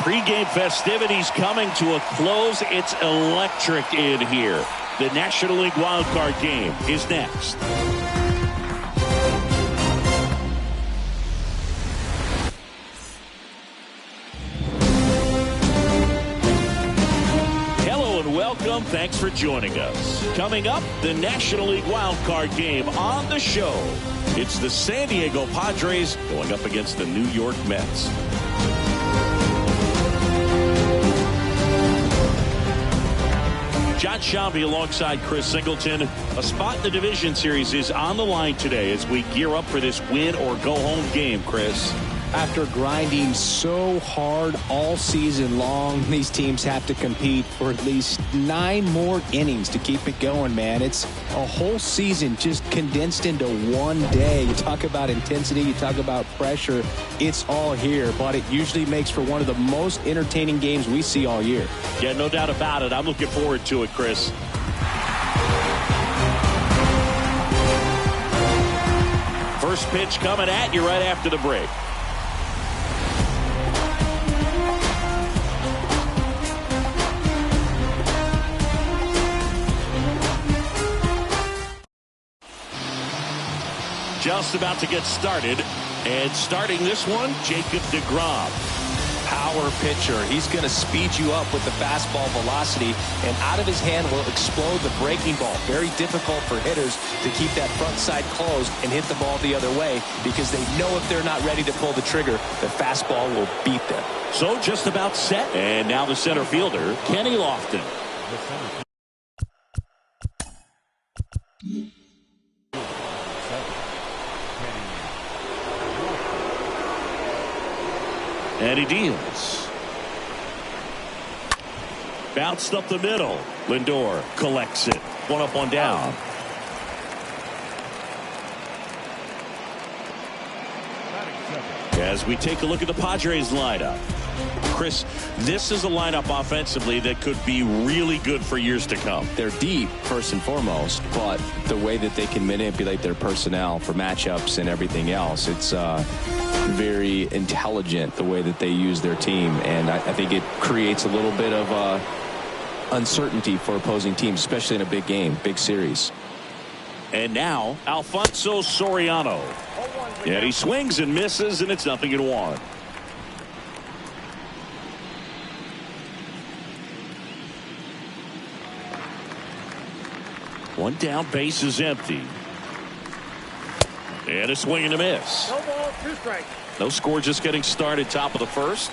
Pre-game festivities coming to a close. It's electric in here. The National League Wild Card game is next. Hello and welcome. Thanks for joining us. Coming up, the National League Wild Card game on the show. It's the San Diego Padres going up against the New York Mets. John Shambi alongside Chris Singleton. A spot in the division series is on the line today as we gear up for this win or go home game, Chris. After grinding so hard all season long, these teams have to compete for at least 9 more innings to keep it going, man. It's a whole season just condensed into one day. You talk about intensity, you talk about pressure. It's all here, but it usually makes for one of the most entertaining games we see all year. Yeah, no doubt about it. I'm looking forward to it, Chris. First pitch coming at you right after the break. Just about to get started, and starting this one, Jacob deGrom. Power pitcher. He's going to speed you up with the fastball velocity, and out of his hand will explode the breaking ball. Very difficult for hitters to keep that front side closed and hit the ball the other way, because they know if they're not ready to pull the trigger, the fastball will beat them. So just about set, and now the center fielder, Kenny Lofton. And he deals. Bounced up the middle. Lindor collects it. One up, one down. As we take a look at the Padres lineup. Chris, this is a lineup offensively that could be really good for years to come. They're deep, first and foremost, but the way that they can manipulate their personnel for matchups and everything else, it's very intelligent the way that they use their team, and I think it creates a little bit of uncertainty for opposing teams, especially in a big game, big series. And now Alfonso Soriano, and he swings and misses, and it's 0-1. One down, base is empty. And a swing and a miss. No ball, 2 strikes. No score, just getting started, top of the first.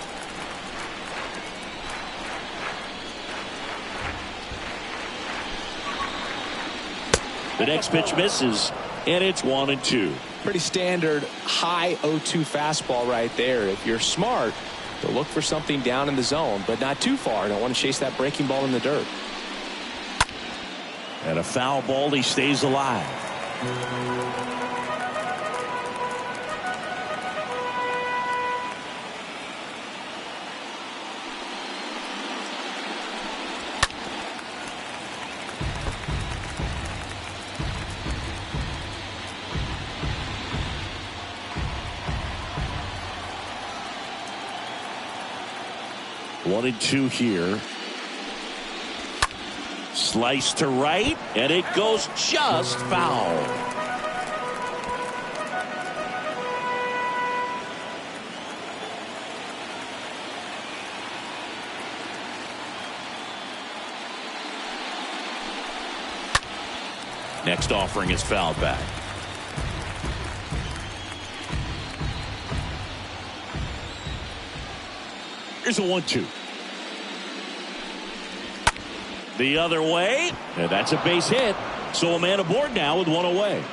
The next pitch misses, and it's 1-2. Pretty standard high 0-2 fastball right there. If you're smart, you'll look for something down in the zone, but not too far. Don't want to chase that breaking ball in the dirt. And a foul ball, he stays alive. One and two here. Slice to right, and it goes just foul. Next offering is fouled back. Here's a 1-2. The other way, and that's a base hit. So a man aboard now with one away.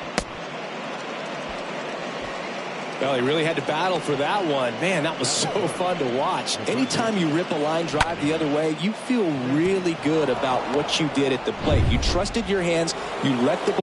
Well, he really had to battle for that one. Man, that was so fun to watch. Anytime you rip a line drive the other way, you feel really good about what you did at the plate. You trusted your hands. You let the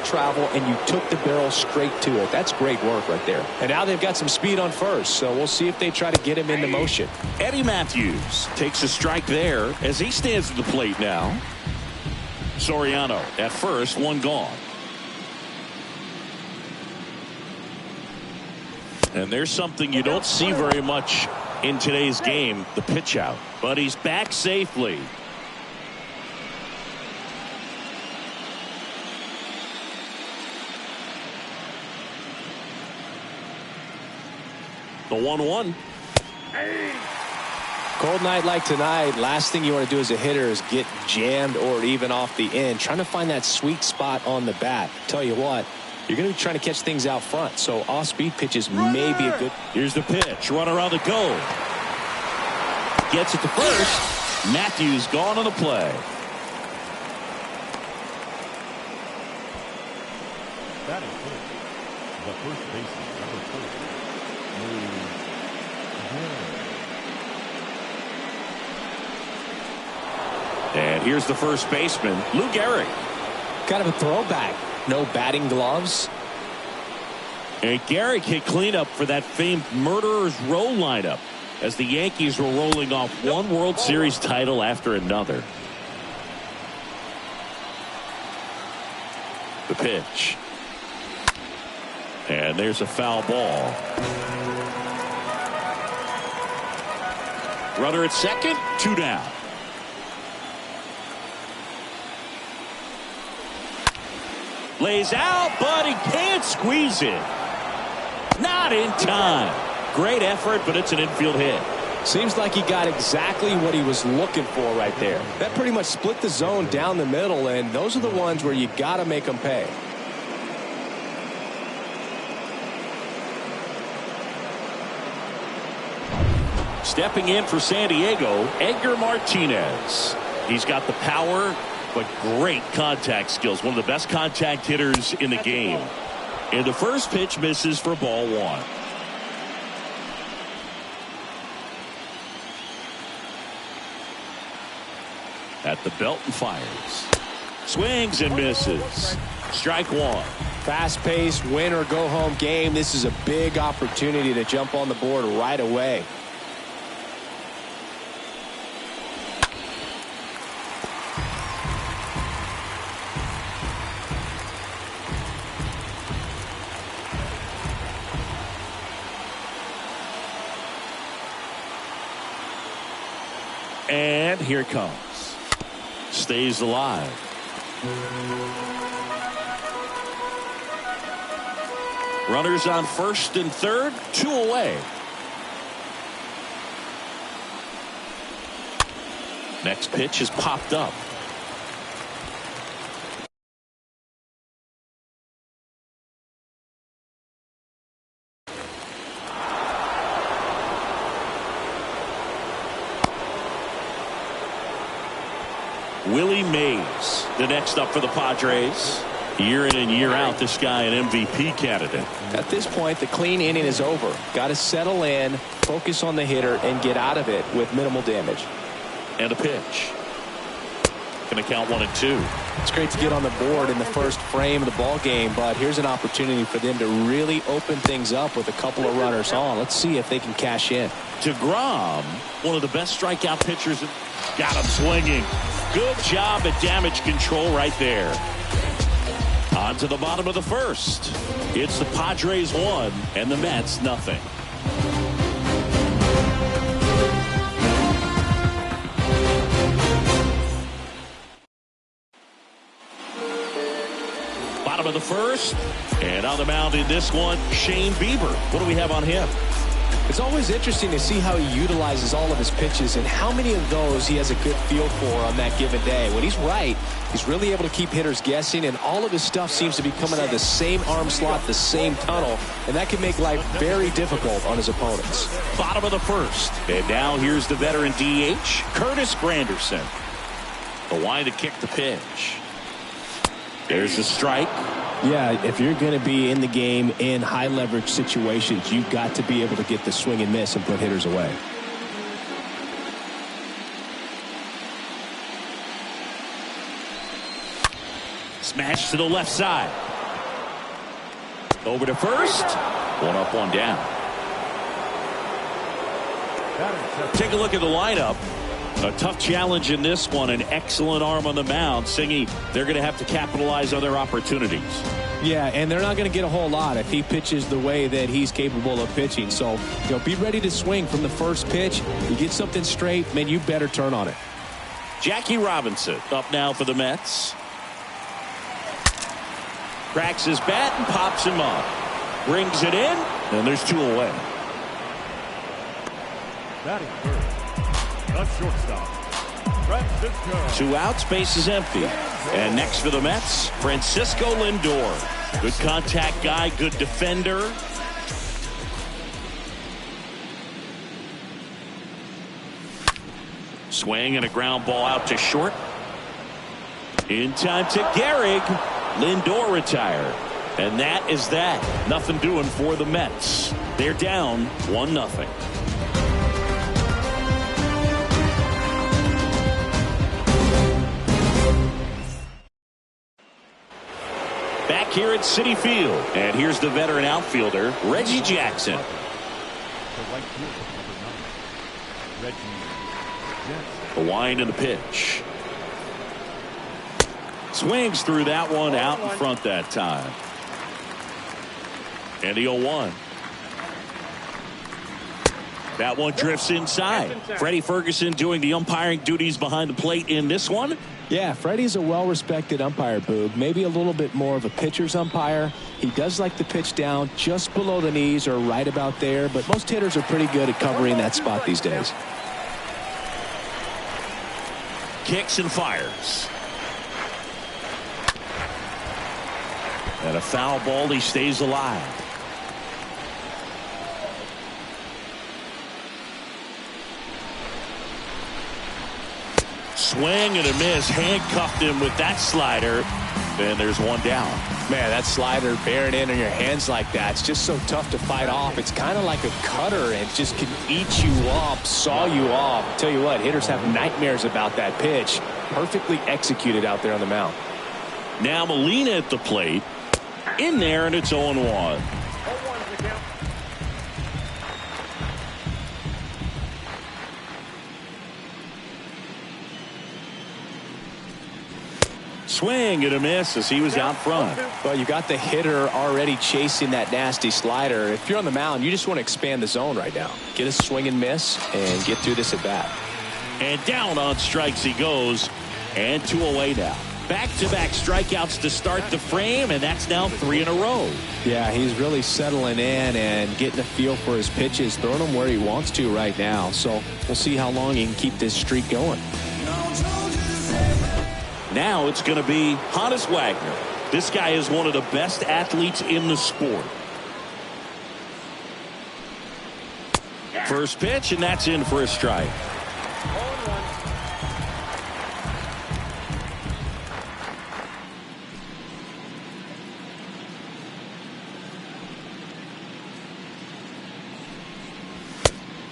travel, and you took the barrel straight to it. That's great work right there. And now they've got some speed on first, so we'll see if they try to get him into motion. Eddie Matthews takes a strike there as he stands at the plate now. Soriano at first, one gone. And there's something you don't see very much in today's game, the pitch out. But he's back safely. The 1-1. Cold night like tonight, last thing you want to do as a hitter is get jammed or even off the end. Trying to find that sweet spot on the bat. Tell you what, you're going to be trying to catch things out front, so off-speed pitches may be a good. Here's the pitch. Runner on the go. Gets it to first. Matthews gone on the play. That is the first baseman, number 4. And here's the first baseman, Lou Gehrig. Kind of a throwback. No batting gloves. And Gehrig hit cleanup for that famed Murderers Row lineup as the Yankees were rolling off one World Series title after another. The pitch. And there's a foul ball. Runner at second, 2 down. Lays out, but he can't squeeze it. Not in time. Great effort, but it's an infield hit. Seems like he got exactly what he was looking for right there. That pretty much split the zone down the middle, and those are the ones where you got to make them pay. Stepping in for San Diego, Edgar Martinez. He's got the power, but great contact skills. One of the best contact hitters in the game. And the first pitch misses for ball 1. At the belt and fires. Swings and misses. Strike 1. Fast-paced, win or go home game. This is a big opportunity to jump on the board right away. And here it comes. Stays alive. Runners on first and third, 2 away. Next pitch is popped up. Willie Mays, the next up for the Padres. Year in and year out, this guy an MVP candidate. At this point, the clean inning is over. Got to settle in, focus on the hitter, and get out of it with minimal damage. And a pitch. Going to count 1 and 2. It's great to get on the board in the first frame of the ball game, but here's an opportunity for them to really open things up with a couple of runners on. Let's see if they can cash in. DeGrom, one of the best strikeout pitchers. Got him swinging. Good job at damage control right there. On to the bottom of the first. It's the Padres 1 and the Mets nothing. Bottom of the first. And on the mound in this one, Shane Bieber. What do we have on him? It's always interesting to see how he utilizes all of his pitches and how many of those he has a good feel for on that given day. When he's right, he's really able to keep hitters guessing, and all of his stuff seems to be coming out of the same arm slot, the same tunnel, and that can make life very difficult on his opponents. Bottom of the first. And now here's the veteran DH, Curtis Granderson. The line to kick the pitch. There's the strike. Yeah, if you're going to be in the game in high leverage situations, you've got to be able to get the swing and miss and put hitters away. Smash to the left side. Over to first. 1 up, 1 down. Take a look at the lineup. A tough challenge in this one. An excellent arm on the mound. Singy, they're going to have to capitalize on their opportunities. Yeah, and they're not going to get a whole lot if he pitches the way that he's capable of pitching. So, be ready to swing from the first pitch. You get something straight, man, you better turn on it. Jackie Robinson up now for the Mets. Cracks his bat and pops him up. Brings it in, and there's 2 away. Batting third, the shortstop, Francisco. 2 outs, base is empty. And next for the Mets, Francisco Lindor. Good contact guy, good defender. Swing and a ground ball out to short. In time to Gehrig. Lindor retired. And that is that. Nothing doing for the Mets. They're down 1-0. Back here at Citi Field. And here's the veteran outfielder, Reggie Jackson. The wind and the pitch. Swings through that one out in front that time. And the 0-1. That one drifts inside. Freddie Ferguson doing the umpiring duties behind the plate in this one. Yeah, Freddie's a well-respected umpire, Boog. Maybe a little bit more of a pitcher's umpire. He does like to pitch down just below the knees or right about there, but most hitters are pretty good at covering that spot these days. Kicks and fires. And a foul ball, he stays alive. Swing and a miss. Handcuffed him with that slider. And there's 1 down. Man, that slider bearing in on your hands like that, it's just so tough to fight off. It's kind of like a cutter and just can eat you up, saw you off. Tell you what, hitters have nightmares about that pitch. Perfectly executed out there on the mound. Now Molina at the plate. In there, and it's 0-1. Swing and a miss as he was out front. Well, you got the hitter already chasing that nasty slider. If you're on the mound, you just want to expand the zone right now. Get a swing and miss and get through this at bat. And down on strikes he goes. And 2 away now. Back-to-back strikeouts to start the frame, and that's now 3 in a row. Yeah, he's really settling in and getting a feel for his pitches, throwing them where he wants to right now. So we'll see how long he can keep this streak going. Now it's going to be Honus Wagner. This guy is one of the best athletes in the sport. First pitch, and that's in for a strike.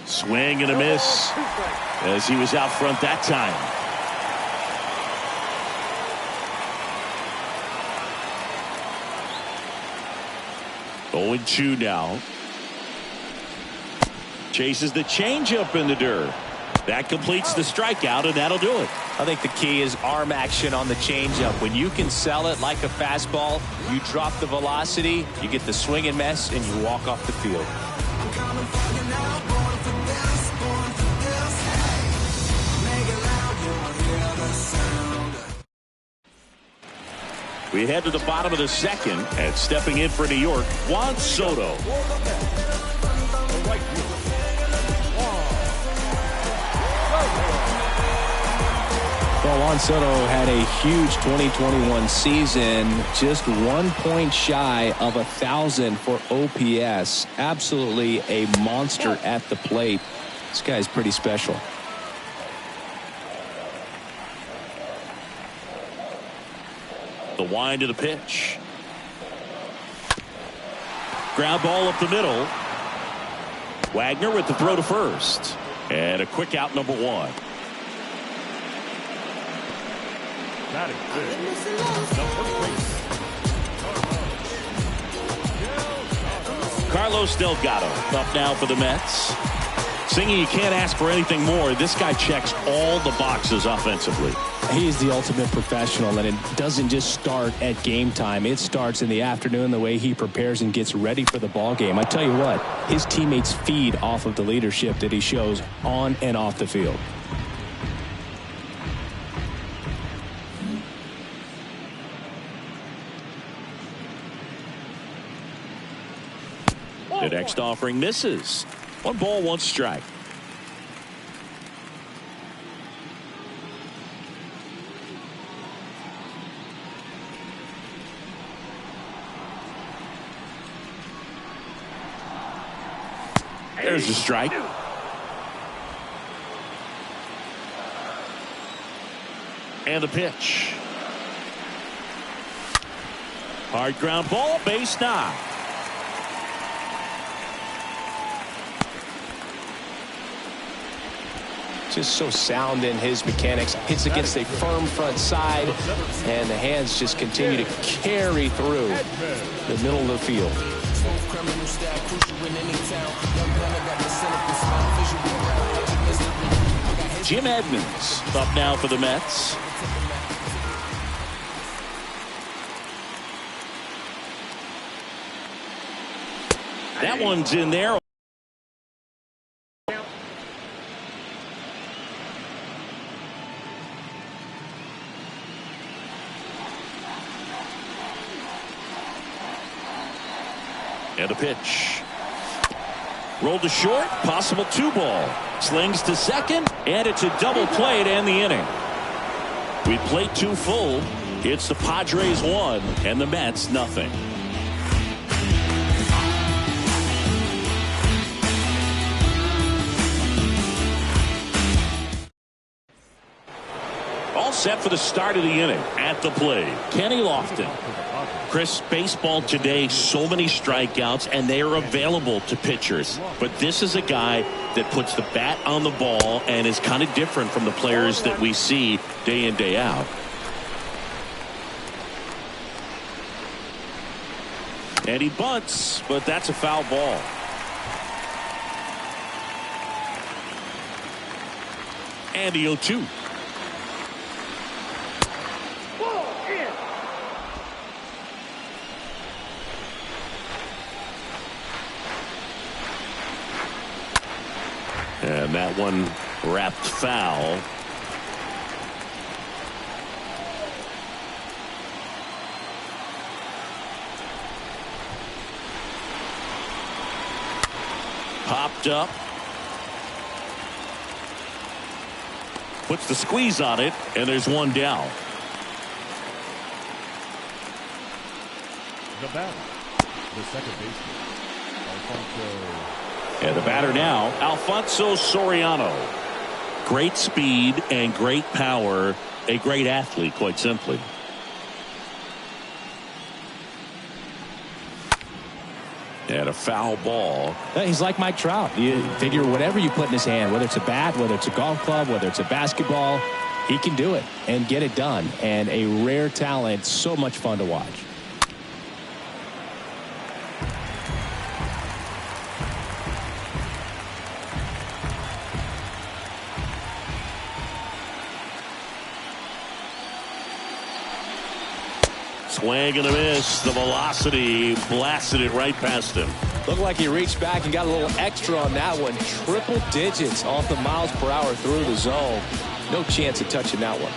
Swing and a miss as he was out front that time. Oh, 0-2 now. Chases the changeup in the dirt. That completes the strikeout, and that'll do it. I think the key is arm action on the changeup. When you can sell it like a fastball, you drop the velocity, you get the swing and miss, and you walk off the field. We head to the bottom of the second, and stepping in for New York, Juan Soto. Well, Juan Soto had a huge 2021 season, just 1 point shy of 1,000 for OPS. Absolutely a monster at the plate. This guy's pretty special. The wind of the pitch. Ground ball up the middle. Wagner with the throw to first. And a quick out, number 1. Batting fifth, Carlos Delgado up now for the Mets. Singy, you can't ask for anything more. This guy checks all the boxes offensively. He's the ultimate professional, and it doesn't just start at game time. It starts in the afternoon, the way he prepares and gets ready for the ball game. I tell you what, his teammates feed off of the leadership that he shows on and off the field. The next offering misses. 1 ball, 1 strike. There's the strike. And the pitch. Hard ground ball, base knock. Just so sound in his mechanics. Hits against a firm front side, and the hands just continue to carry through the middle of the field. Jim Edmonds up now for the Mets. That one's in there. And a pitch. Rolled to short, possible 2-ball. Slings to second, and it's a double play to end the inning. We played 2 full. It's the Padres 1 and the Mets nothing. All set for the start of the inning. At the plate, Kenny Lofton. Chris, baseball today, so many strikeouts, and they are available to pitchers. But this is a guy that puts the bat on the ball and is kind of different from the players that we see day in, day out. And he bunts, but that's a foul ball. And the 0-2. And that one wrapped foul. Popped up. Puts the squeeze on it, and there's 1 down. The batter, the second baseman, Alfonso. And the batter now, Alfonso Soriano. Great speed and great power. A great athlete, quite simply. And a foul ball. He's like Mike Trout. You figure whatever you put in his hand, whether it's a bat, whether it's a golf club, whether it's a basketball, he can do it and get it done. And a rare talent, so much fun to watch. Swing and a miss. The velocity blasted it right past him. Looked like he reached back and got a little extra on that one. Triple digits off the miles per hour through the zone. No chance of touching that one.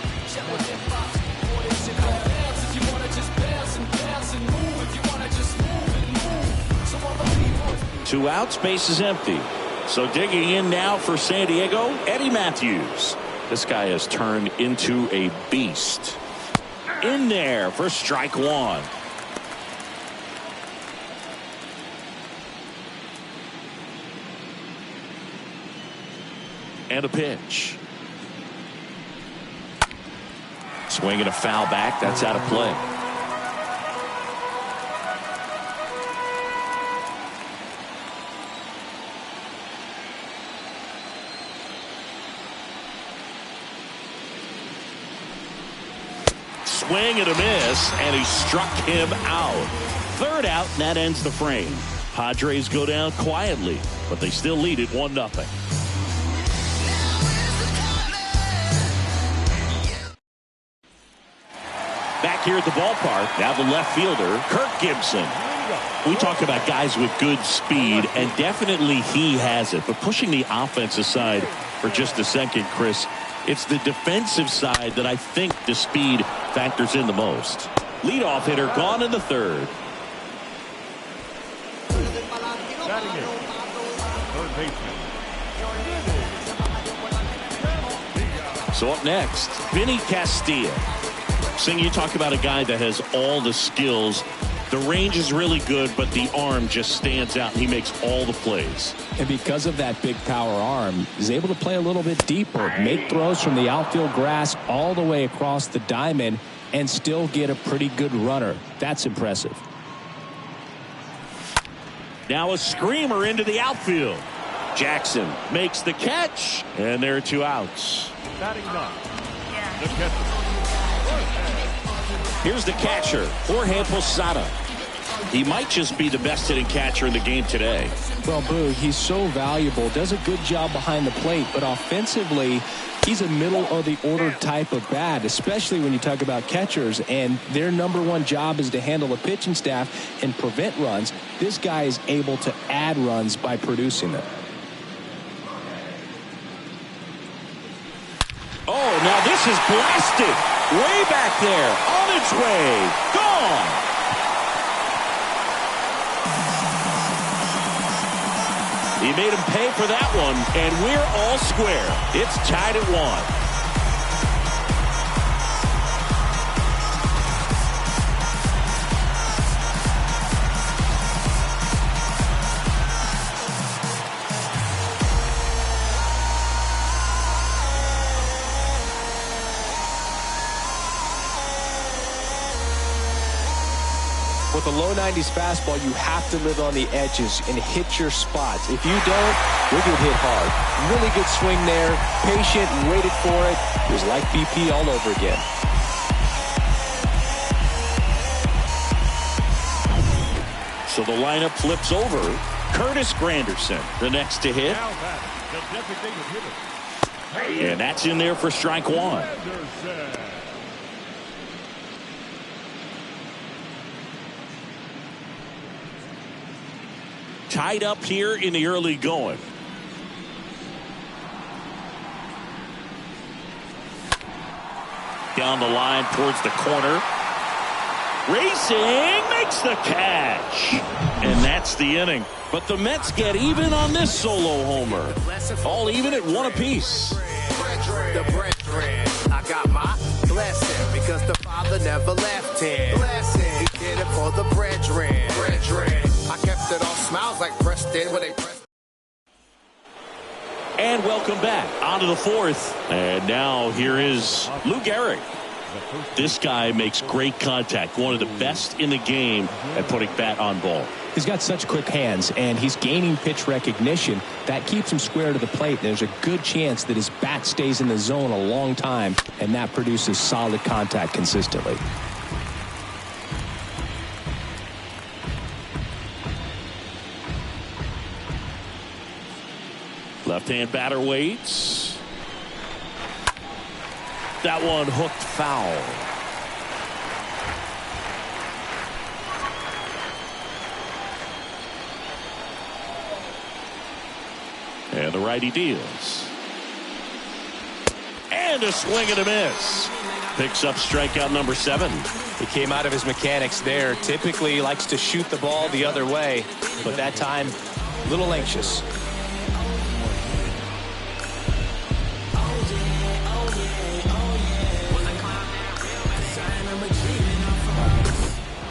2 outs, base is empty. So digging in now for San Diego, Eddie Matthews. This guy has turned into a beast. In there for strike 1. And a pitch. Swinging a foul back. That's out of play. Swing and a miss, and he struck him out. 3rd out, and that ends the frame. Padres go down quietly, but they still lead it 1-0. here at the ballpark. Now the left fielder, Kirk Gibson. We talk about guys with good speed, and definitely he has it. But pushing the offense aside for just a second, Chris, it's the defensive side that I think the speed factors in the most. Leadoff hitter gone in the third. Batting in, third baseman. So up next, Vinny Castilla. Sing, you talk about a guy that has all the skills. The range is really good, but the arm just stands out, and he makes all the plays. And because of that big power arm, he's able to play a little bit deeper, make throws from the outfield grass all the way across the diamond, and still get a pretty good runner. That's impressive. Now a screamer into the outfield. Jackson makes the catch, and there are 2 outs. Batting ninth, the catcher. Here's the catcher, Jorge Posada. He might just be the best hitting catcher in the game today. Well, Boo, he's so valuable, does a good job behind the plate, but offensively, he's a middle-of-the-order type of bat, especially when you talk about catchers, and their #1 job is to handle the pitching staff and prevent runs. This guy is able to add runs by producing them. Oh, now this is blasted. Way back there. On its way. Gone. He made him pay for that one, and we're all square. It's tied at 1. With a low 90s fastball, you have to live on the edges and hit your spots. If you don't, you'll get hit hard. Really good swing there. Patient, waited for it. It was like BP all over again. So the lineup flips over. Curtis Granderson, the next to hit. Now batting, the designated hitter. And that's in there for strike 1. Anderson. Tied up here in the early going. Down the line towards the corner. Racing makes the catch. And that's the inning. But the Mets get even on this solo homer. All even at 1 apiece. The brethren, I got my blessing because the Father never left him. Blessing, he did it for the brethren. I kept it all smiles like Preston when they pressed. And welcome back onto the 4th. And now here is Lou Gehrig. This guy makes great contact. One of the best in the game at putting bat on ball. He's got such quick hands, and he's gaining pitch recognition. That keeps him square to the plate. There's a good chance that his bat stays in the zone a long time, and that produces solid contact consistently. Left-hand batter waits. That one hooked foul. And the righty deals. And a swing and a miss. Picks up strikeout number 7. He came out of his mechanics there. Typically, he likes to shoot the ball the other way, but that time, a little anxious.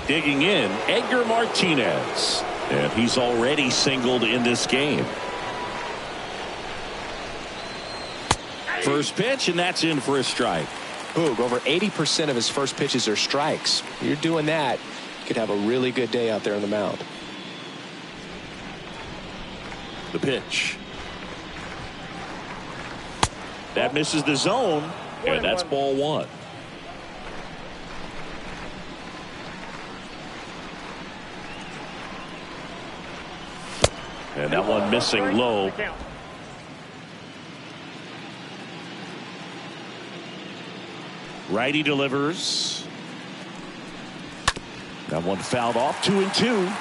Digging in, Edgar Martinez. And he's already singled in this game. First pitch, and that's in for a strike. Boog, over 80% of his first pitches are strikes. You're doing that, you could have a really good day out there on the mound. The pitch. That misses the zone, and that's ball 1. And that one missing low. Righty delivers. That one fouled off. 2-2.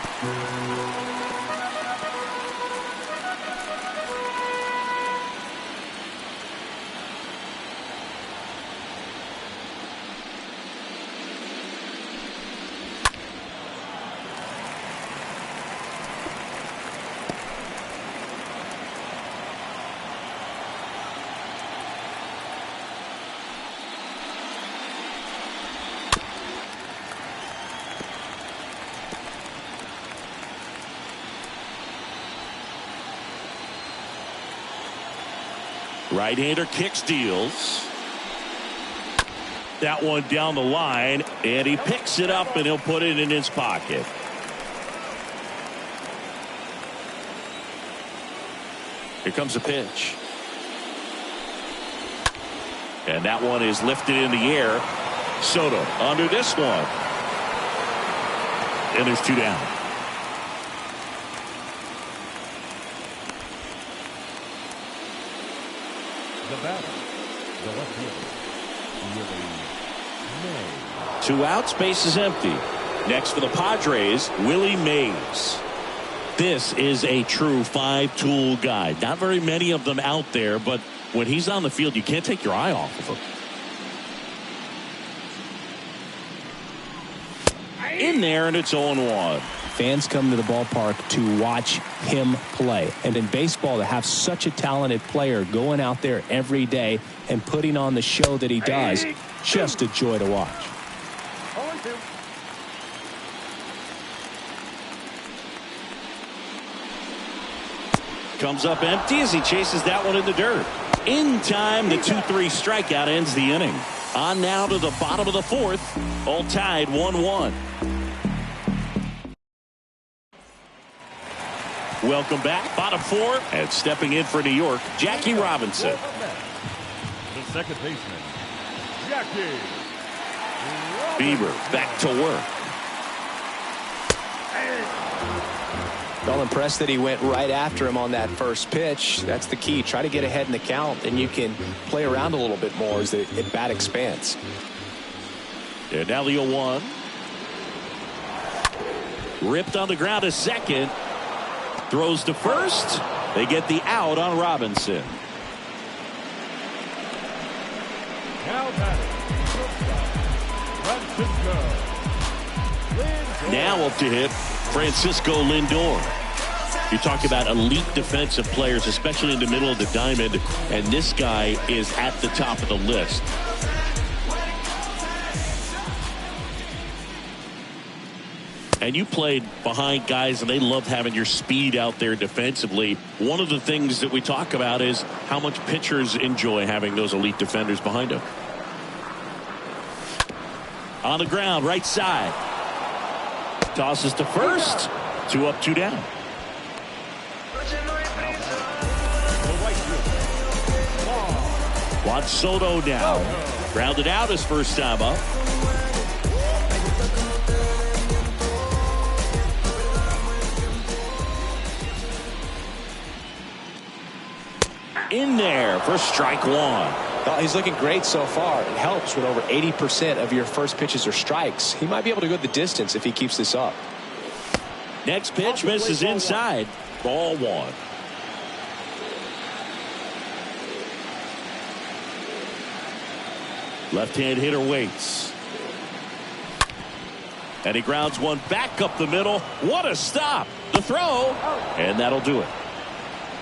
Right-hander kicks, deals. That one down the line, and he picks it up, and he'll put it in his pocket. Here comes a pitch. And that one is lifted in the air. Soto under this one. And there's 2 down. The batter, the left fielder, Willie Mays. 2 outs, base is empty. Next for the Padres, Willie Mays. This is a true 5-tool guy. Not very many of them out there, but when he's on the field, you can't take your eye off of him. In there, and it's 0-1. Fans come to the ballpark to watch him play. And in baseball, to have such a talented player going out there every day and putting on the show that he does, just a joy to watch. Comes up empty as he chases that one in the dirt. In time, the 2-3 strikeout ends the inning. On now to the bottom of the 4th. All tied 1-1. Welcome back. Bottom 4, and stepping in for New York, Jackie Robinson. The second baseman, Jackie Bieber back to work. Well, impressed that he went right after him on that first pitch. That's the key. Try to get ahead in the count, and you can play around a little bit more as the bat expands. And now the 0-1. Ripped on the ground to second. Throws to first. They get the out on Robinson. Now batting, Francisco. Now up to hit Francisco Lindor. You talk about elite defensive players, especially in the middle of the diamond, and this guy is at the top of the list. And you played behind guys, and they loved having your speed out there defensively. One of the things that we talk about is how much pitchers enjoy having those elite defenders behind them. On the ground, right side. Tosses to first. 2 up, 2 down. Juan Soto now. Grounded out his first time up. In there for strike 1. Well, he's looking great so far. It helps when over 80% of your first pitches are strikes. He might be able to go the distance if he keeps this up. Next pitch misses inside. Ball 1. Left-hand hitter waits. And he grounds one back up the middle. What a stop. The throw. And that'll do it.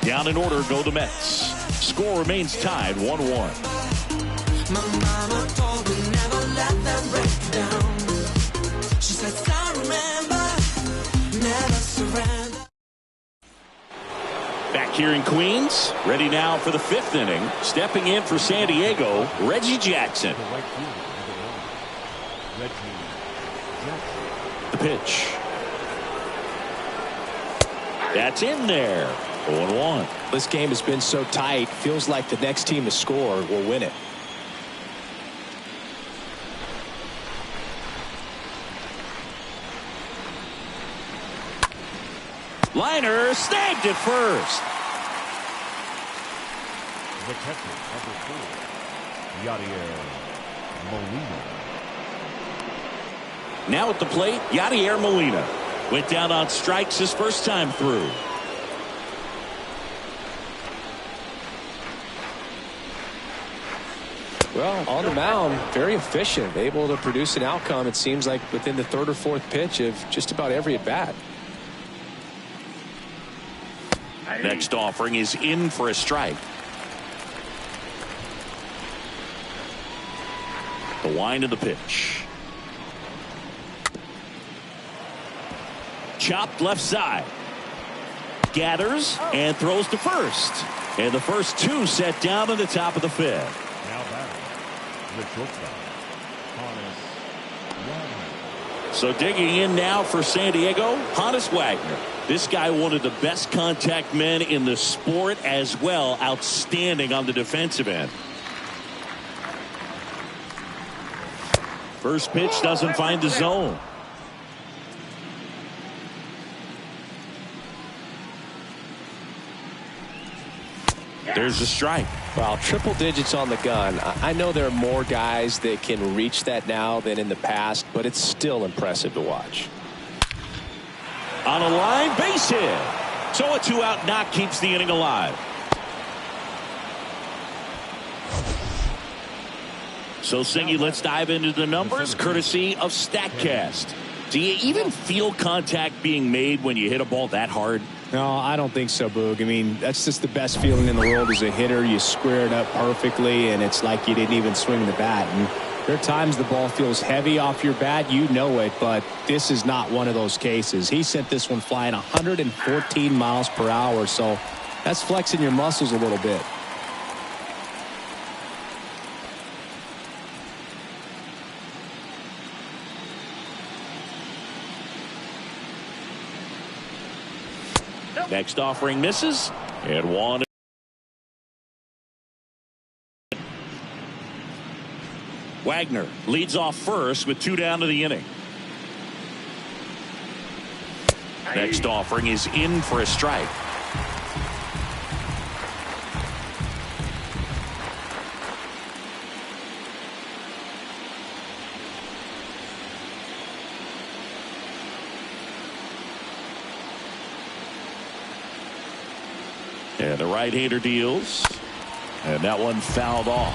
Down in order go the Mets. Score remains tied 1-1. My mama told me never let them break down. She said, I remember, never surrender. Back here in Queens, ready now for the 5th inning. Stepping in for San Diego, Reggie Jackson. The pitch. That's in there. 0-1. This game has been so tight. Feels like the next team to score will win it. Liner snagged it first. The catcher, number 4, Yadier Molina. Now at the plate, Yadier Molina. Went down on strikes his first time through. Well, on the mound, very efficient, able to produce an outcome, it seems like, within the third or fourth pitch of just about every at-bat. Next offering is in for a strike. The wind of the pitch. Chopped left side. Gathers and throws to first. And the first two set down in the top of the fifth. Now batting, the shortstop, Wagner. So digging in now for San Diego, Honus Wagner. This guy, one of the best contact men in the sport as well. Outstanding on the defensive end. First pitch doesn't find the zone. There's a strike. Well, triple digits on the gun. I know there are more guys that can reach that now than in the past, but it's still impressive to watch. On a line, base hit. So a 2-out knock keeps the inning alive. So, Singy, let's dive into the numbers courtesy of StatCast. Do you even feel contact being made when you hit a ball that hard? No, I don't think so, Boog. I mean, that's just the best feeling in the world as a hitter. You square it up perfectly, and it's like you didn't even swing the bat. And there are times the ball feels heavy off your bat. You know it, but this is not one of those cases. He sent this one flying 114 miles per hour, so that's flexing your muscles a little bit. Next offering misses, and one. Wagner leads off first with 2 down to the inning. Next offering is in for a strike. And the right-hander deals. And that one fouled off.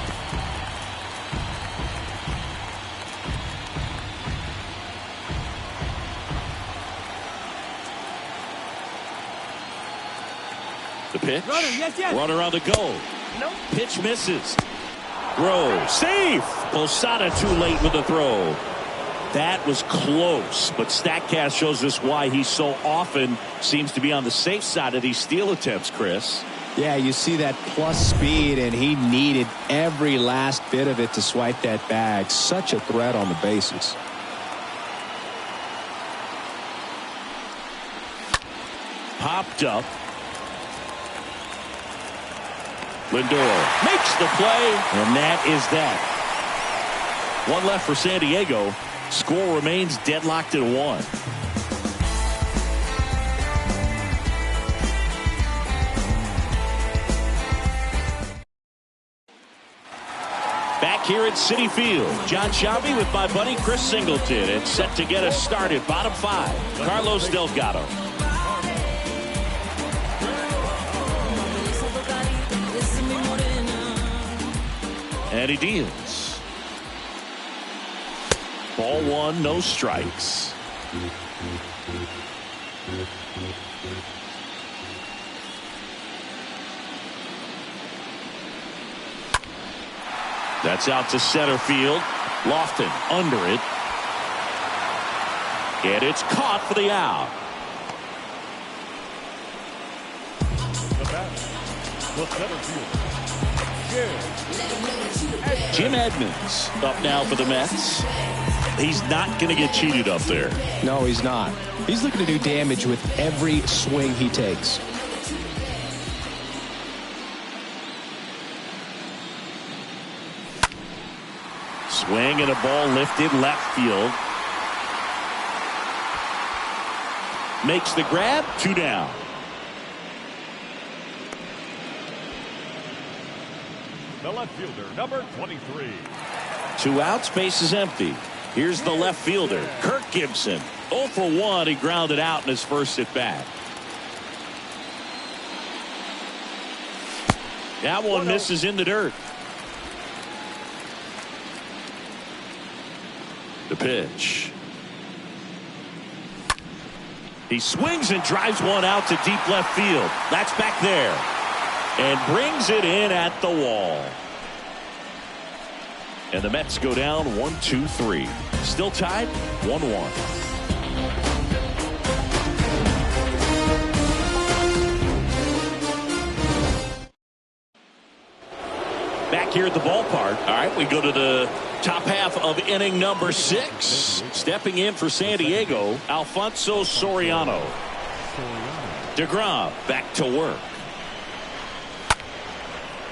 The pitch. Runner on the go. Pitch misses. Throw. Safe. Posada too late with the throw. That was close, but StatCast shows us why he so often seems to be on the safe side of these steal attempts, Chris. Yeah, you see that plus speed, and he needed every last bit of it to swipe that bag. Such a threat on the bases. Popped up. Lindor makes the play, and that is that. One left for San Diego. Score remains deadlocked at 1. Back here at Citi Field, John Sciambi with my buddy Chris Singleton, and set to get us started. Bottom 5, Carlos Delgado. And he deals. Ball 1, no strikes. That's out to center field. Lofton under it. And it's caught for the out. The batter, the center fielder, Jim Edmonds up now for the Mets. He's not going to get cheated up there. No, he's not. He's looking to do damage with every swing he takes. Swing and a ball lifted left field. Makes the grab, 2 down. the left fielder, number 23. 2 outs, base is empty. Here's the left fielder, Kirk Gibson. 0 for 1. He grounded out in his first at bat. That one misses in the dirt. The pitch. He swings and drives one out to deep left field. That's back there. And brings it in at the wall. And the Mets go down 1-2-3. Still tied 1-1. Back here at the ballpark. All right, we go to the top half of inning number 6. Stepping in for San Diego, Alfonso Soriano. DeGrom back to work.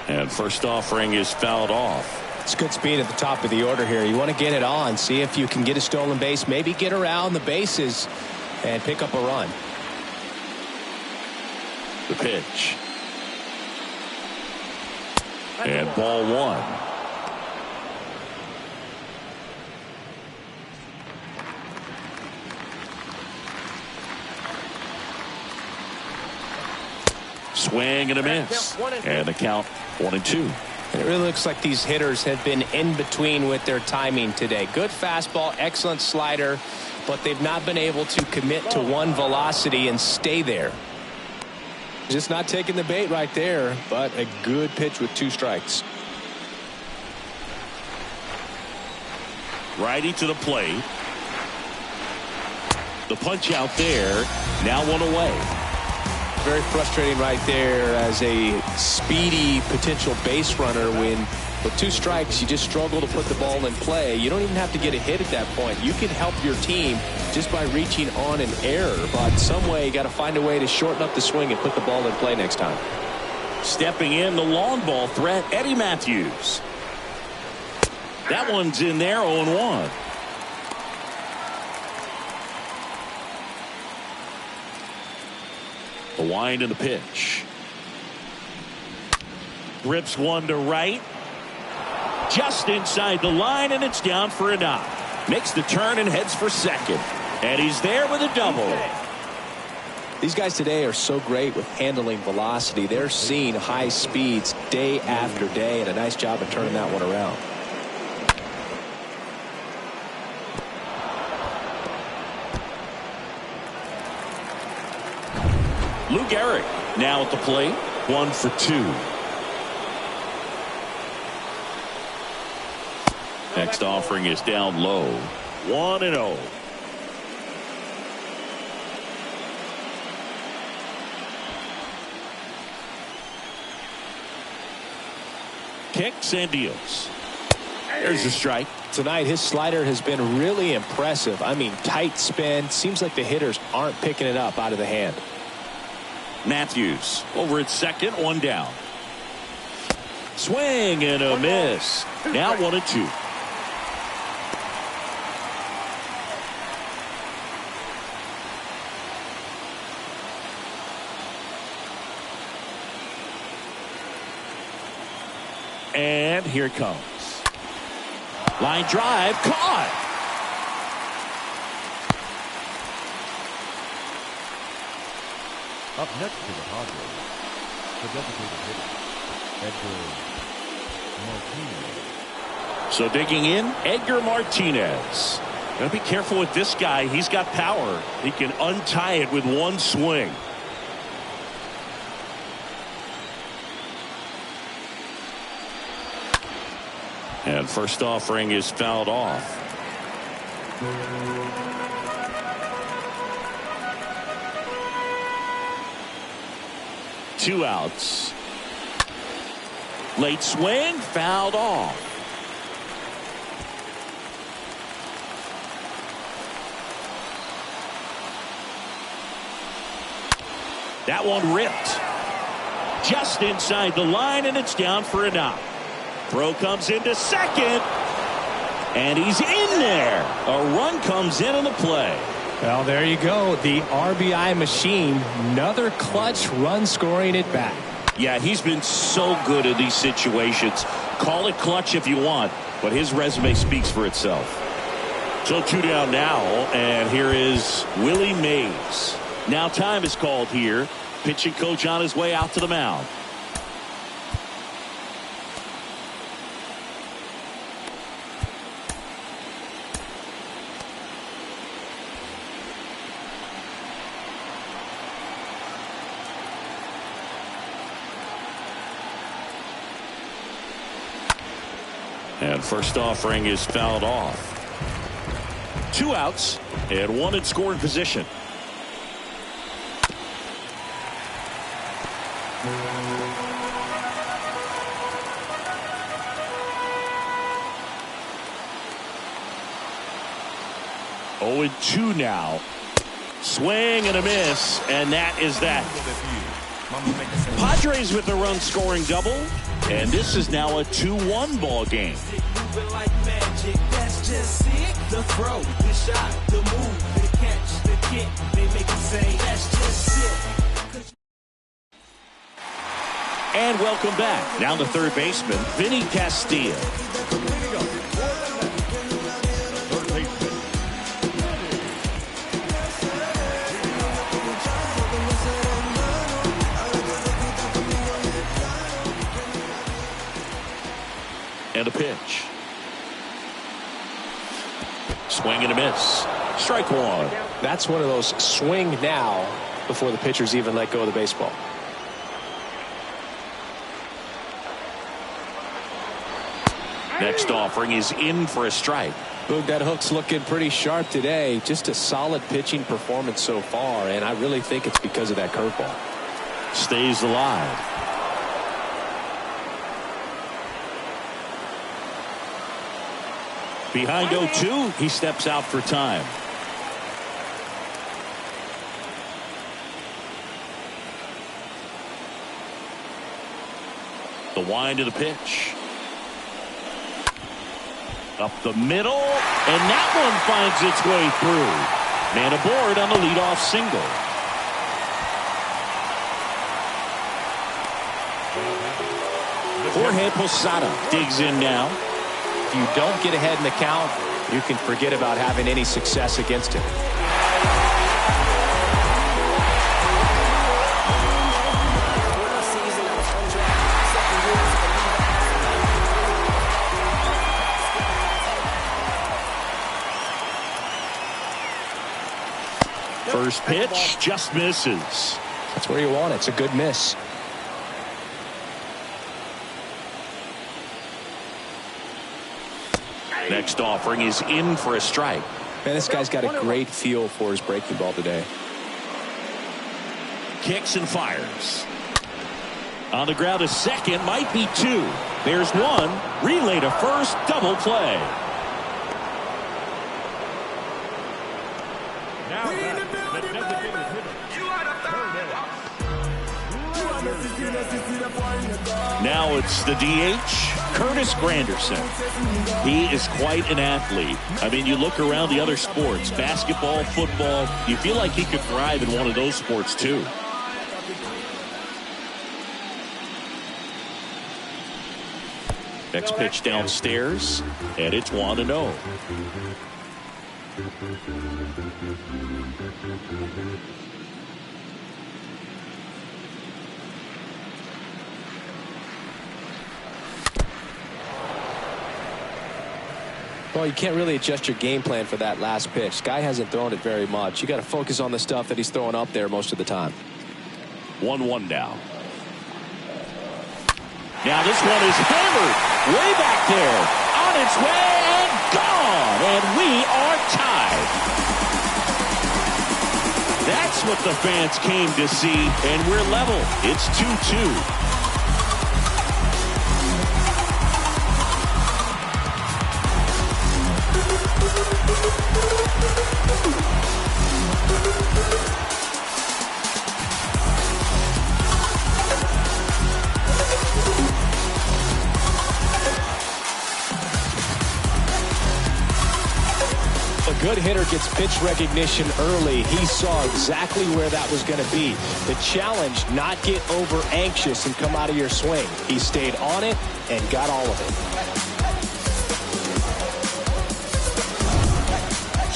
And first offering is fouled off. It's good speed at the top of the order here. You want to get it on, see if you can get a stolen base, maybe get around the bases and pick up a run. The pitch. And ball 1. Swing and a miss. And the count 1-2. And it really looks like these hitters have been in between with their timing today. Good fastball, excellent slider, but they've not been able to commit to one velocity and stay there. Just not taking the bait right there, but a good pitch with 2 strikes. Righty to the plate. The punch out there. Now 1 away. Very frustrating right there as a speedy potential base runner when with 2 strikes you just struggle to put the ball in play. You don't even have to get a hit at that point. You can help your team just by reaching on an error, but some way you got to find a way to shorten up the swing and put the ball in play next time. Stepping in, the long ball threat, Eddie Matthews. That one's in there. 0-1. The wind and the pitch. Rips one to right. Just inside the line, and it's down for a knock. Makes the turn and heads for second. And he's there with a double. These guys today are so great with handling velocity. They're seeing high speeds day after day, and a nice job of turning that one around. Lou Gehrig now at the plate. 1 for 2. Next offering is down low. 1-0. Kicks and deals. There's a strike. Tonight his slider has been really impressive. I mean, tight spin. Seems like the hitters aren't picking it up out of the hand. Matthews over at second. 1 down. Swing and a miss. Now 1-2. And here it comes. Line drive caught. Up next to the Padres, the designated hitter, Edgar Martinez. So digging in, Edgar Martinez. Gotta be careful with this guy. He's got power. He can untie it with one swing. And first offering is fouled off. Two outs. Late swing, fouled off. That one ripped. Just inside the line, and it's down for a knock. Throw comes into second, and he's in there. A run comes in on the play. Well, there you go. The RBI machine. Another clutch run scoring at bat. Yeah, he's been so good in these situations. Call it clutch if you want, but his resume speaks for itself. So 2 down now, and here is Willie Mays. Now time is called here. Pitching coach on his way out to the mound. And first offering is fouled off. 2 outs and 1 in scoring position. Oh, and 2 now. Swing and a miss, and that is that. Padres with the run scoring double, and this is now a 2-1 ball game. Like magic, that's just it. The throw, the shot, the move, the catch, the kick, they make it say that's just it. And welcome back. Now the third baseman, Vinny Castilla. Third baseman. And a pitch. Swing and a miss. Strike 1. That's one of those swing now before the pitchers even let go of the baseball. Next offering is in for a strike. Boog, that hook's looking pretty sharp today. Just a solid pitching performance so far, and I really think it's because of that curveball. Stays alive. Behind 0-2, he steps out for time. The wind of the pitch. Up the middle, and that one finds its way through. Man aboard on the leadoff single. Jorge Posada digs in now. If you don't get ahead in the count, you can forget about having any success against him. First pitch just misses. That's where you want it. It's a good miss. Next offering is in for a strike. Man, this guy's got a great feel for his breaking ball today. Kicks and fires. On the ground to second, might be 2. There's 1. Relay to first, double play. Now the designated hitter. Now it's the DH, Curtis Granderson. He is quite an athlete. I mean, you look around the other sports, basketball, football, you feel like he could thrive in one of those sports too. Next pitch downstairs, and it's 1-0. Well, you can't really adjust your game plan for that last pitch. Guy hasn't thrown it very much. You got to focus on the stuff that he's throwing up there most of the time. 1-1 now. Now this one is hammered way back there. On its way and gone. And we are tied. That's what the fans came to see. And we're level. It's 2-2. A good hitter gets pitch recognition early. He saw exactly where that was going to be. The challenge, not get over anxious and come out of your swing. He stayed on it and got all of it.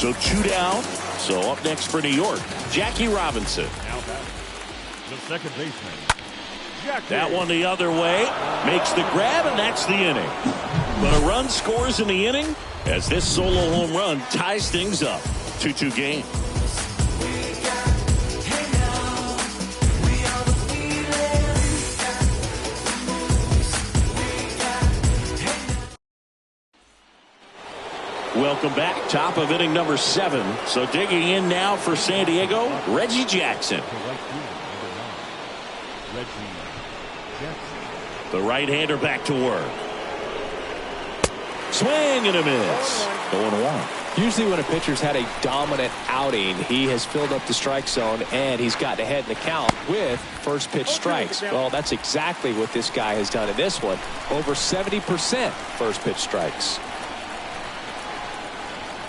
So 2 down. So up next for New York, Jackie Robinson. Now back, the second baseman, Jackie. That one the other way. Makes the grab, and that's the inning. But a run scores in the inning as this solo home run ties things up. 2-2 game. Welcome back. Top of inning number 7. So digging in now for San Diego, Reggie Jackson. The right-hander back to work. Swing and a miss. 0-1. Usually when a pitcher's had a dominant outing, he has filled up the strike zone and he's gotten ahead in the count with first pitch strikes. Well, that's exactly what this guy has done in this one. Over 70% first pitch strikes.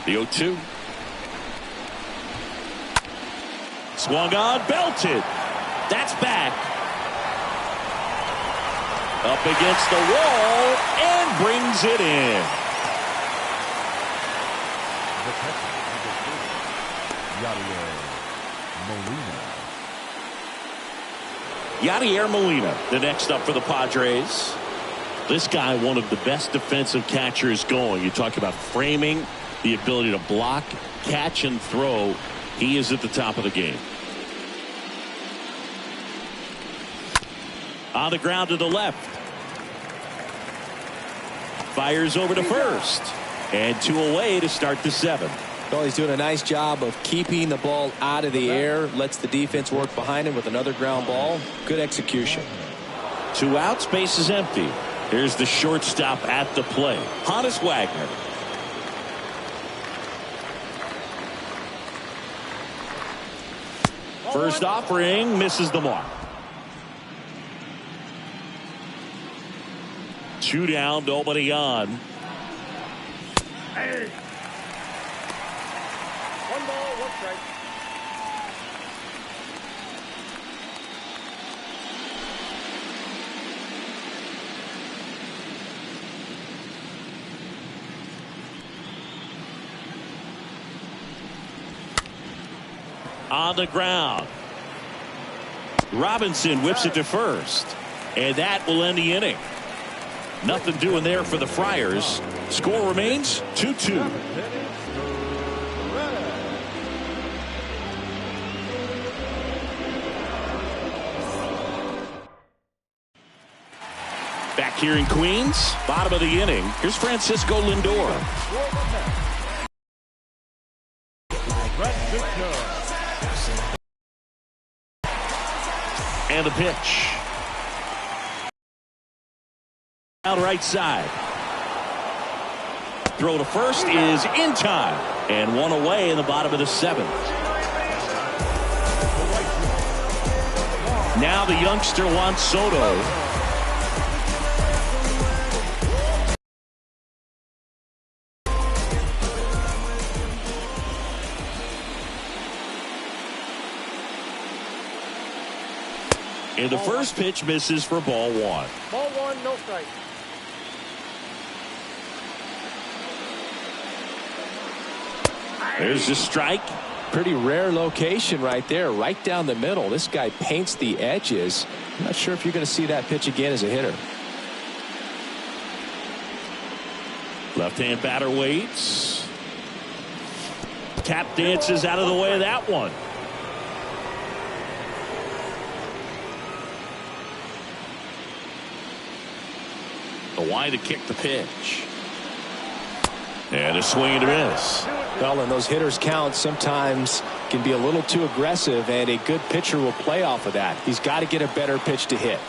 The 0-2. Swung on, belted. That's back. Up against the wall and brings it in. Yadier Molina, the next up for the Padres. This guy, one of the best defensive catchers going. You talk about framing, the ability to block, catch, and throw. He is at the top of the game. On the ground to the left. Fires over to first. And 2 away to start the 7th. Well, he's doing a nice job of keeping the ball out of the air. Lets the defense work behind him with another ground ball. Good execution. 2 outs, base is empty. Here's the shortstop at the plate, Honus Wagner. First offering misses the mark. 2 down, nobody on. Hey. 1 ball, 1 strike. On the ground. Robinson whips it to first. And that will end the inning. Nothing doing there for the Friars. Score remains 2-2. Back here in Queens, bottom of the inning. Here's Francisco Lindor. And the pitch. Out right side. Throw to first is in time. And 1 away in the bottom of the 7th. Now the youngster Juan Soto. And the first pitch misses for ball 1. Ball 1, no strike. There's the strike. Pretty rare location right there, right down the middle. This guy paints the edges. I'm not sure if you're going to see that pitch again as a hitter. Left-hand batter waits. Tap dances out of the way of that one. Wide to kick the pitch. And a swing and a miss. Well, and those hitters count sometimes can be a little too aggressive, and a good pitcher will play off of that. He's got to get a better pitch to hit.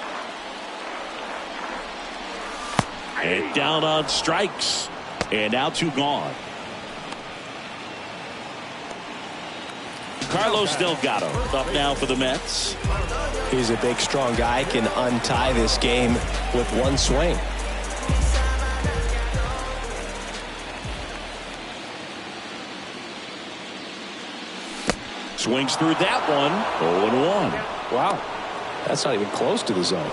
And down on strikes. And now 2 gone. Carlos Delgado up now for the Mets. He's a big, strong guy, can untie this game with 1 swing. Swings through that one. 0-1. Wow. That's not even close to the zone.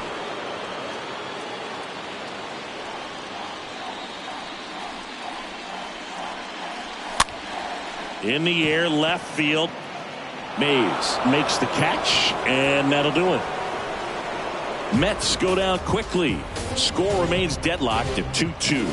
In the air, left field. Mays makes the catch, and that'll do it. Mets go down quickly. Score remains deadlocked at 2-2.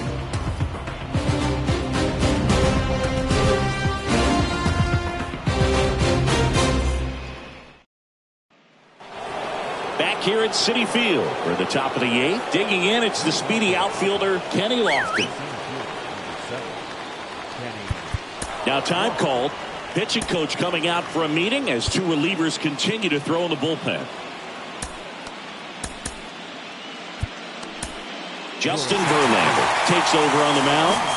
Back here at Citi Field, we're at the top of the 8th. Digging in, it's the speedy outfielder, Kenny Lofton. Now time called. Pitching coach coming out for a meeting as two relievers continue to throw in the bullpen. Justin Verlander takes over on the mound.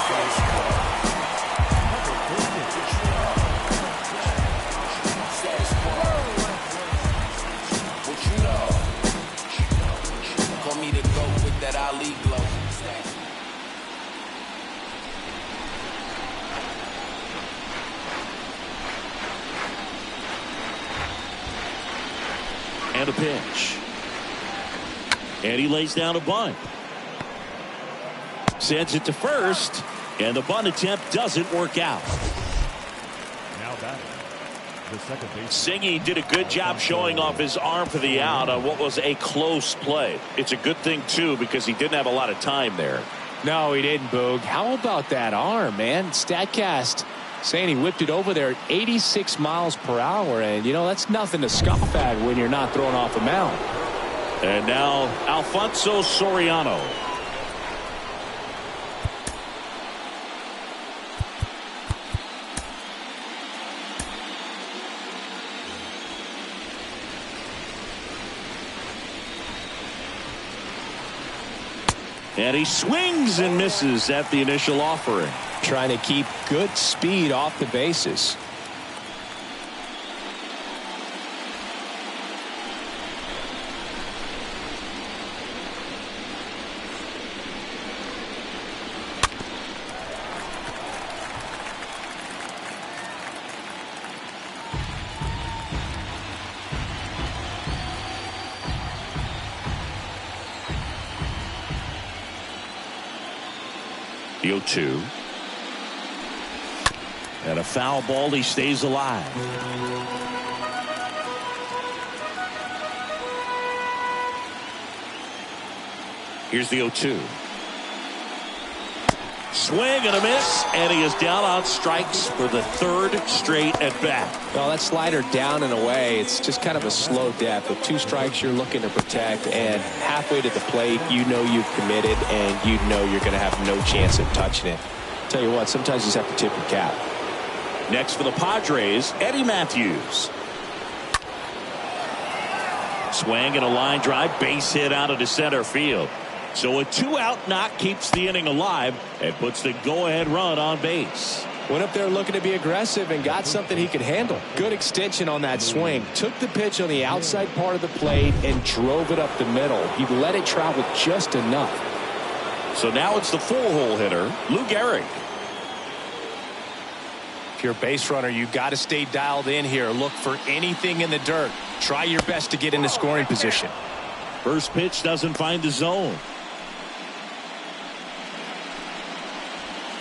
And a pitch. And he lays down a bunt. Sends it to first. And the bunt attempt doesn't work out. Now batting, the second base. Singy did a good job showing off his arm for the out on what was a close play. It's a good thing, too, because he didn't have a lot of time there. No, he didn't, Boog. How about that arm, man? StatCast saying he whipped it over there at 86 miles per hour, and you know that's nothing to scoff at when you're not throwing off a mound. And now Alfonso Soriano. And he swings and misses at the initial offering. Trying to keep good speed off the bases. The 0-2. And a foul ball. He stays alive. Here's the 0-2. Swing and a miss, and he is down on strikes for the third straight at bat. Well, that slider down and away, it's just kind of a slow death. With 2 strikes you're looking to protect, and halfway to the plate you know you've committed and you know you're going to have no chance of touching it. Tell you what, sometimes you just have to tip your cap. Next for the Padres, Eddie Matthews. Swing and a line drive, base hit out into center field. So a 2-out knock keeps the inning alive and puts the go-ahead run on base. Went up there looking to be aggressive and got something he could handle. Good extension on that swing. Took the pitch on the outside part of the plate and drove it up the middle. He let it travel just enough. So now it's the 4-hole hitter, Lou Gehrig. If you're a base runner, you got to stay dialed in here. Look for anything in the dirt. Try your best to get into scoring position. First pitch doesn't find the zone.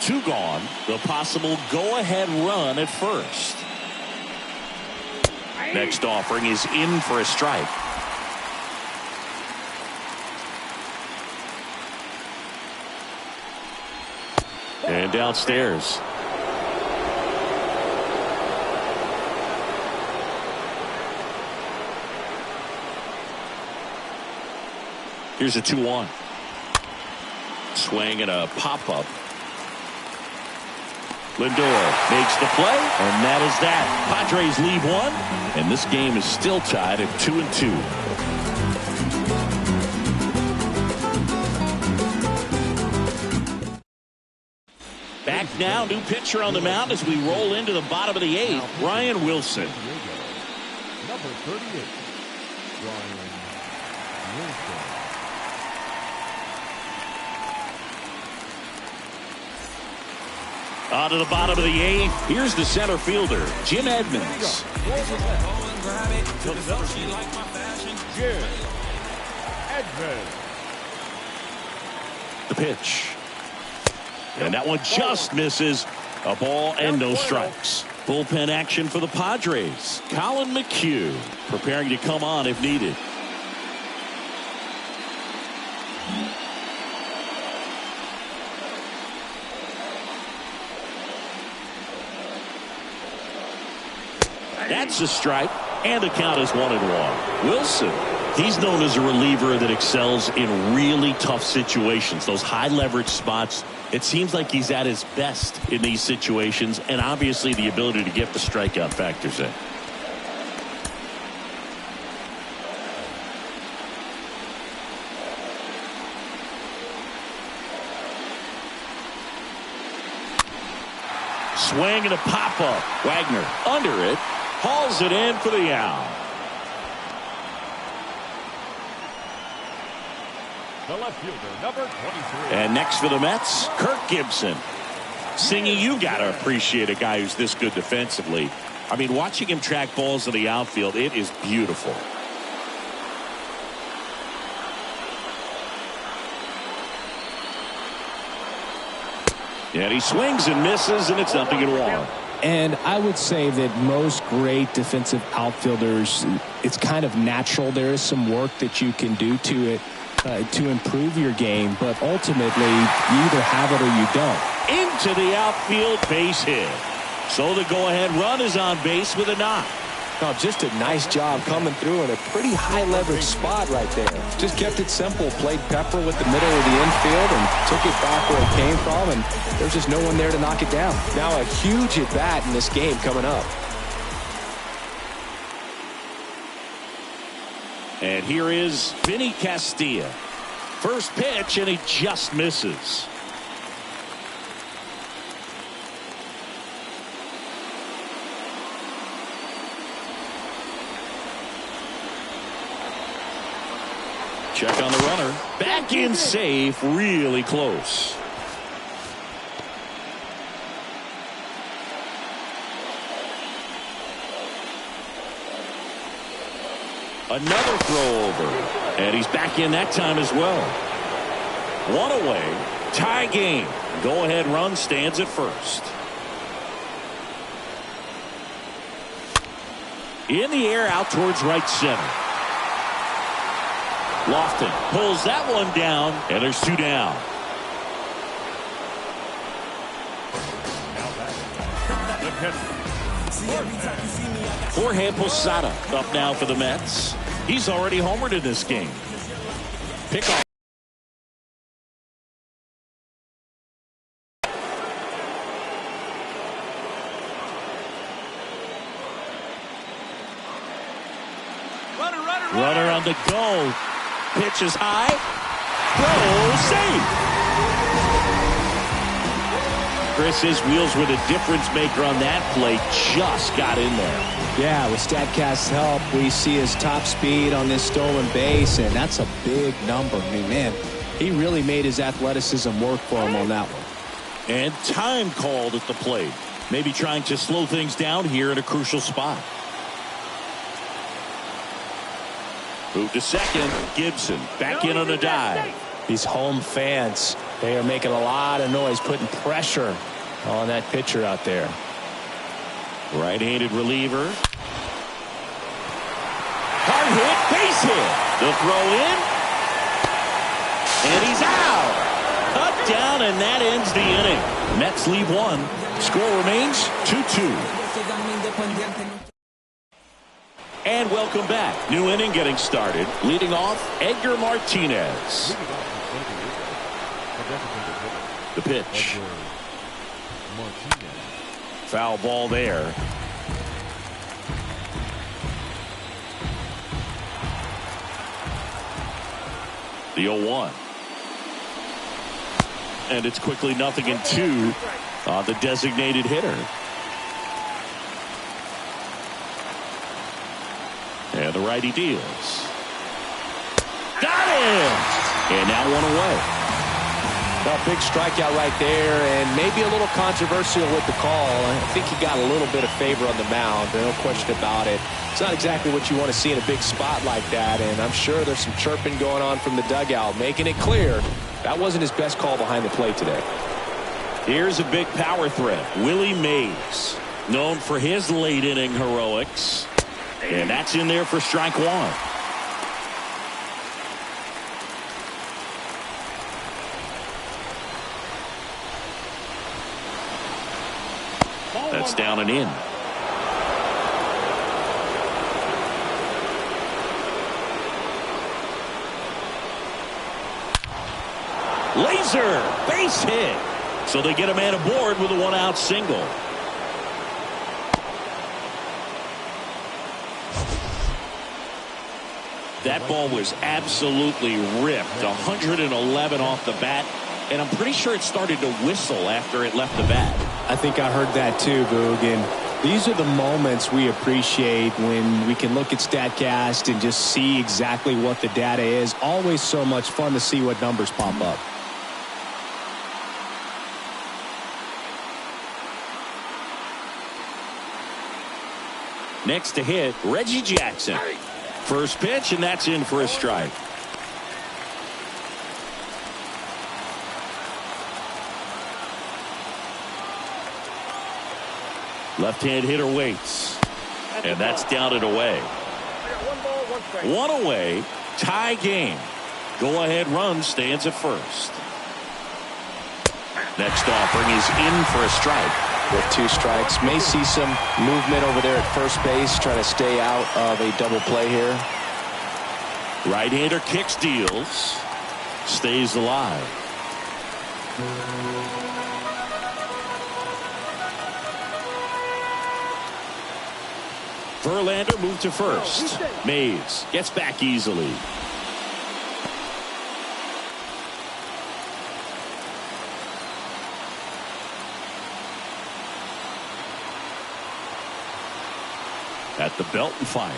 2 gone. The possible go-ahead run at first. Next offering is in for a strike. And downstairs. Here's a 2-1. Swing and a pop-up. Lindor makes the play, and that is that. Padres lead 1, and this game is still tied at 2-2. Back now, new pitcher on the mound as we roll into the bottom of the 8th, Ryan Wilson. Number 38, Ryan Wilson. On to the bottom of the 8th. Here's the center fielder, Jim Edmonds. Jim Edmonds. The pitch. And that one just misses. A ball and no strikes. Bullpen action for the Padres. Colin McHugh preparing to come on if needed. That's a strike, and the count is 1-1. Wilson, he's known as a reliever that excels in really tough situations. Those high leverage spots, it seems like he's at his best in these situations, and obviously the ability to get the strikeout factors in. Swing and a pop-up. Wagner under it. Hauls it in for the out. The left fielder, number 23. And next for the Mets, Kirk Gibson. Singy, you got to appreciate a guy who's this good defensively. I mean, watching him track balls in the outfield, it is beautiful. And he swings and misses, and it's 0-1. And I would say that most great defensive outfielders, it's kind of natural. There is some work that you can do to it to improve your game, but ultimately you either have it or you don't. Into the outfield, base hit. So the go-ahead run is on base with a knock. Oh, just a nice job coming through in a pretty high leverage spot right there. Just kept it simple, played pepper with the middle of the infield and took it back where it came from, and there's just no one there to knock it down. Now a huge at bat in this game coming up. And here is Vinny Castilla. First pitch, and he just misses. Check on the runner. Back in safe, really close. Another throw over. And he's back in that time as well. One away. Tie game. Go-ahead run stands at first. In the air out towards right center. Lofton pulls that one down, and there's two down. Jorge Posada up now for the Mets. He's already homered in this game. Pick off. Runner on the go. Pitch is high. Throw safe. Chris, his wheels were the difference maker on that play. Just got in there. Yeah, with StatCast's help, we see his top speed on this stolen base, and that's a big number. I mean, man, he really made his athleticism work for him on that one. And time called at the plate. Maybe trying to slow things down here in a crucial spot. Move to second. Gibson back in on a dive. These home fans, they are making a lot of noise, putting pressure on that pitcher out there. Right-handed reliever. Hard hit, base hit. The throw in. And he's out. Cut down, and that ends the inning. Mets leave one. Score remains 2-2. And welcome back. New inning getting started. Leading off, Edgar Martinez. The pitch. Foul ball there. The 0-1. And it's quickly 0-2 on the designated hitter. And the righty deals. Got him! And now one away. Well, big strikeout right there, and maybe a little controversial with the call. I think he got a little bit of favor on the mound, no question about it. It's not exactly what you want to see in a big spot like that, and I'm sure there's some chirping going on from the dugout, making it clear that wasn't his best call behind the plate today. Here's a big power threat, Willie Mays. Known for his late inning heroics. And that's in there for strike one. That's down and in. Laser base hit. So they get a man aboard with a one-out single. That ball was absolutely ripped. 111 off the bat. And I'm pretty sure it started to whistle after it left the bat. I think I heard that too, Boog. And these are the moments we appreciate when we can look at StatCast and just see exactly what the data is. Always so much fun to see what numbers pop up. Next to hit, Reggie Jackson. First pitch, and that's in for a strike. Left-hand hitter waits. And that's down and away. One away. Tie game. Go-ahead run stands at first. Next offering is in for a strike. With 2 strikes, may see some movement over there at first base, trying to stay out of a double play here. Right-hander kicks, deals, stays alive. Verlander moved to first. Mays gets back easily. At the belt and fires.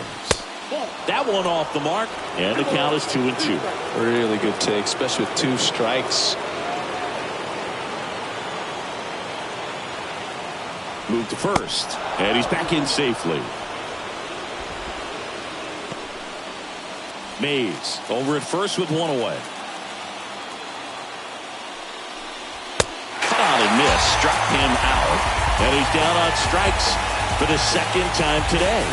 That one off the mark, and the count is 2-2. Really good take, especially with 2 strikes. Move to first, and he's back in safely. Mays over at first with 1 away. Cut out and miss, struck him out, and he's down on strikes for the second time today.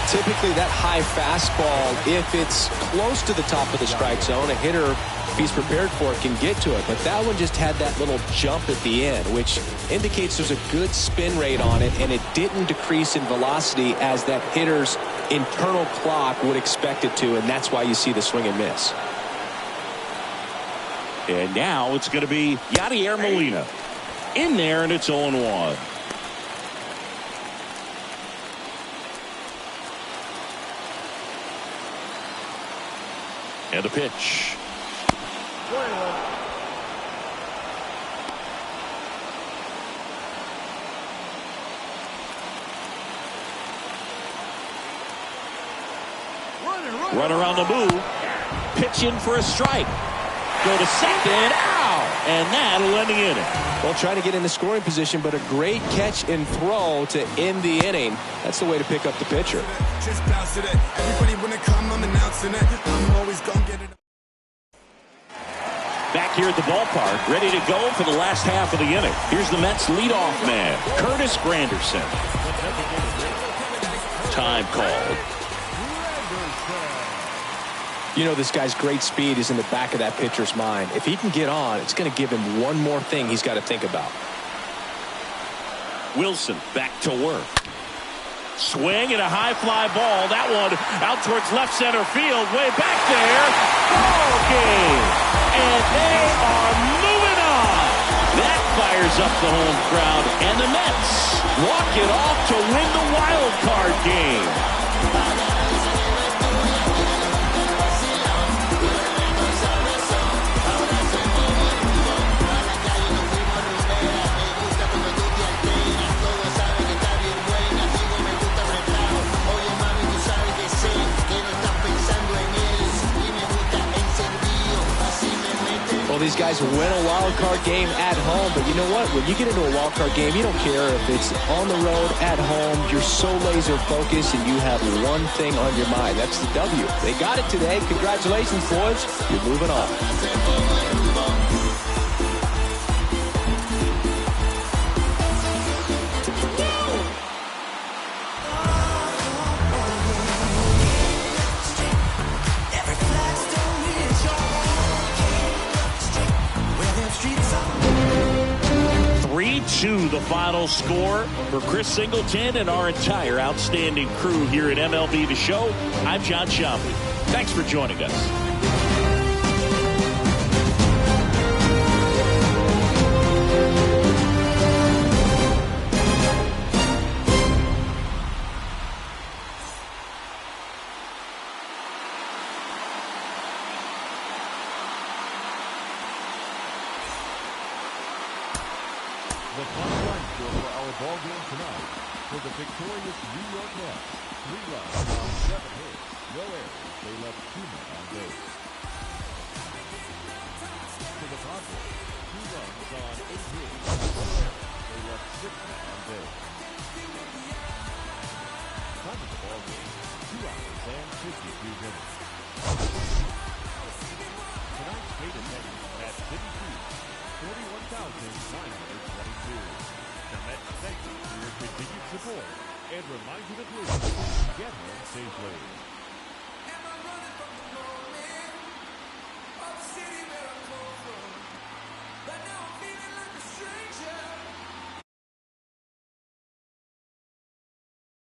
Typically that high fastball, if it's close to the top of the strike zone, a hitter, if he's prepared for it, can get to it. But that one just had that little jump at the end, which indicates there's a good spin rate on it, and it didn't decrease in velocity as that hitter's internal clock would expect it to, and that's why you see the swing and miss. And now it's going to be Yadier Molina in there, and it's 0-1. And a pitch. Runner on the move. Pitch in for a strike. Go to second. Ow! And that'll end the inning. Well, trying to get in the scoring position, but a great catch and throw to end the inning. That's the way to pick up the pitcher. Just bounce it. Everybody when it come, I'm announcing it. I'm always gonna get it. Back here at the ballpark, ready to go for the last half of the inning. Here's the Mets leadoff man, Curtis Granderson. Time called. You know, this guy's great speed is in the back of that pitcher's mind. If he can get on, it's going to give him one more thing he's got to think about. Wilson back to work. Swing and a high fly ball. That one out towards left center field. Way back there. Ball game. And they are moving on. That fires up the home crowd. And the Mets walk it off to win the wild card game. Well, these guys win a wild card game at home, but you know what? When you get into a wild card game, you don't care if it's on the road, at home. You're so laser focused, and you have one thing on your mind. That's the W. They got it today. Congratulations, boys. You're moving on. 9-2 the final score. For Chris Singleton and our entire outstanding crew here at MLB The Show, I'm John Sciambi. Thanks for joining us. The final run score for our ball game tonight for the victorious New York Mets. 3 runs on 7 hits, no errors. They left 2 men on base. For the Padres, 2 runs on 8 hits, no errors. They left 6 men on base. Time of the ball game, 2 hours and 52 minutes. Tonight's paid attendance at City Field, 41,922. The Mets thank you for your continued support and remind you to please get home safely.